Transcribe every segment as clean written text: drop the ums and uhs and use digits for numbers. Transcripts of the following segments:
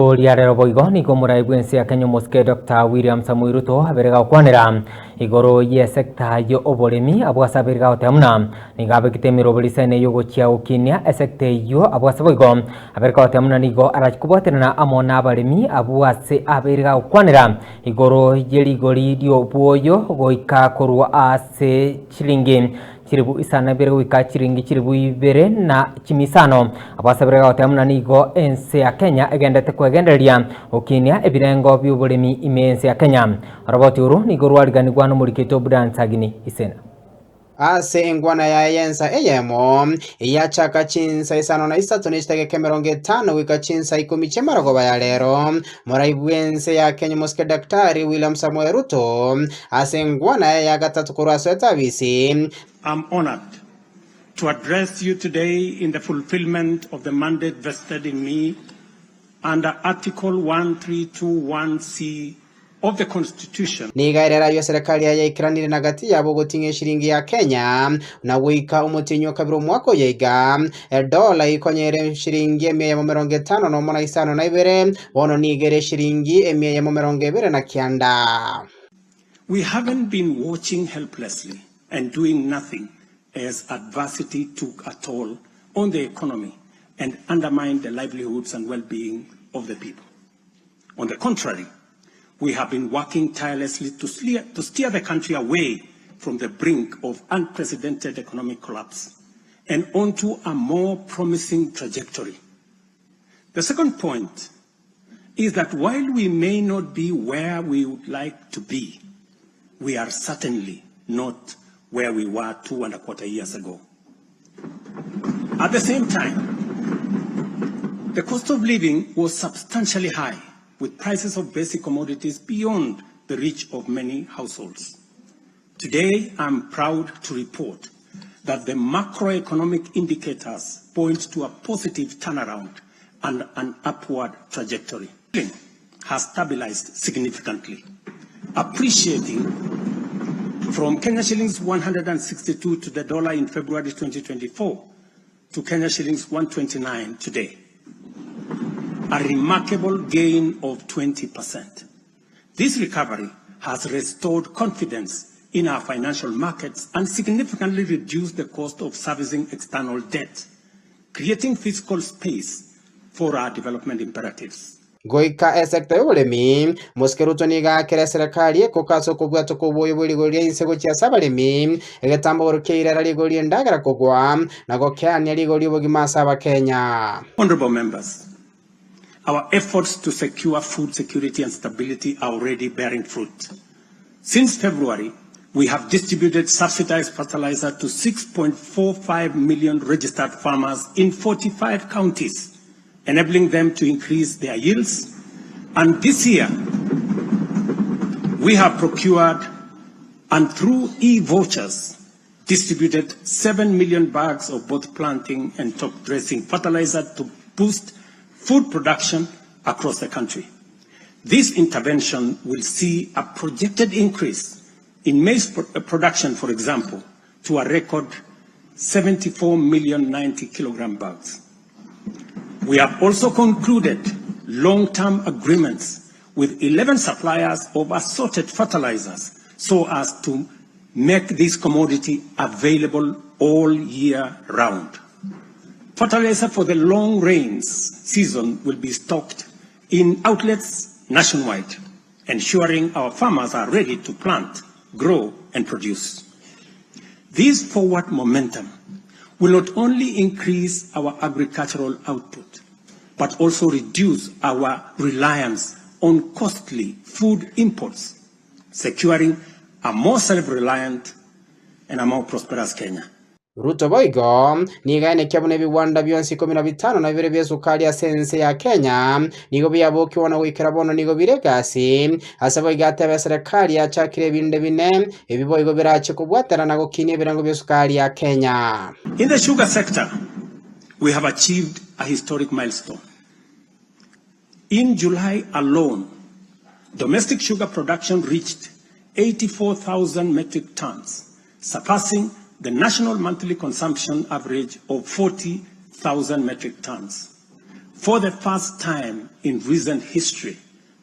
Igoro liarero boigo ni komura ibwensi ya Kenya Muske Dr. William Samoei Ruto aberega kwanira igoro ye sekta yo oboremi abwasa aberega otemuna nigabe kitemiro bolisene yo gochia ukinia esekte yo abwasa boigo aberega otemuna nigo arachikuboterana amona abaremi abwase aberega kwanira igoro yeligori dio buoyo goika korwa ase chilingi chiribu isana bere wika chiringi chiribu ibere na chimisano abasaberega otemuna nigo ense ya Kenya egendete kwegenderia ukinia ebirengo by'uburemi imense ya Kenya roboti uru nigo rwariganirwa n'umurikito Budansagini isena ase engwana ya yensa eyemo yachaka chinsa isano na isatu nishitege 50 wika chinsa 10 chemarogoba ya lero muraibwense ya Kenya Muske Daktari William Samoei Ruto ase engwana ya gatatu kurwaso etabisi. I'm honored to address you today in the fulfillment of the mandate vested in me under Article 1321C of the Constitution. Nigairera yo serikali ya ikiranire na gati yabo gutinge shilingi ya Kenya na wika umutinyo kabiro mwako yega dola ikonyere shilingi 150 no mona isano na ibere bono nigere shilingi 129 na kianda. We haven't been watching helplessly and doing nothing as adversity took a toll on the economy and undermined the livelihoods and well-being of the people. On the contrary, we have been working tirelessly to steer the country away from the brink of unprecedented economic collapse and onto a more promising trajectory. The second point is that while we may not be where we would like to be, we are certainly not where we were 2.25 years ago. At the same time, the cost of living was substantially high, with prices of basic commodities beyond the reach of many households. Today, I'm proud to report that the macroeconomic indicators point to a positive turnaround and an upward trajectory. Has stabilized significantly, appreciating from Kenya shillings 162 to the dollar in February 2024 to Kenya shillings 129 today. A remarkable gain of 20%. This recovery has restored confidence in our financial markets and significantly reduced the cost of servicing external debt, creating fiscal space for our development imperatives. Goika esekta y'uburemi Muske Ruto niga kera serikali ekokaso kubwato kuboyo buligori insego kya sabalemi egetambo urukeirera ligori ndagara kugwa nago kyanya ligori bugimasa aba Kenya. Honorable members, our efforts to secure food security and stability are already bearing fruit. Since February, we have distributed subsidized fertilizer to 6.45 million registered farmers in 45 counties, enabling them to increase their yields. And this year, we have procured and through e-vouchers distributed 7 million bags of both planting and top dressing fertilizer to boost food production across the country. This intervention will see a projected increase in maize production, for example, to a record 74 million 90 kilogram bags. We have also concluded long-term agreements with 11 suppliers of assorted fertilizers so as to make this commodity available all year round. Fertilizer for the long rains season will be stocked in outlets nationwide, ensuring our farmers are ready to plant, grow, and produce. This forward momentum will not only increase our agricultural output, but also reduce our reliance on costly food imports, securing a more self-reliant and a more prosperous Kenya. Ruto boigo niga ene kyabone biwanda byonsi 15 na bire byesukali ya sense ya Kenya nigo byaboki wana wikira bono nigo biregasi asaba igatebe serikali ya chakire binde bine ebiboigo birache kubwatera nago kinie birango byesukali ya Kenya. In the sugar sector, we have achieved a historic milestone. In July alone, domestic sugar production reached 84,000 metric tons, surpassing the national monthly consumption average of 40,000 metric tons. For the first time in recent history,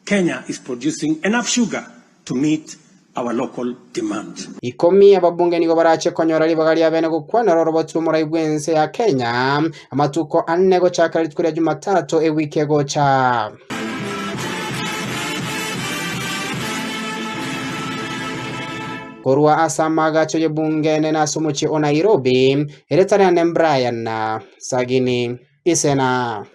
Kenya is producing enough sugar to meet our local demand. Ikomi ababunge nigo barache konyora libagari abene gukwana rorobotu muraibwense ya Kenya amatuko anne gochaka litkuria Jumatatu ewiki gocha. Korwa asama gacho ye bunge nena sumuchi o Nairobi eretariane Brian Sagini Isena.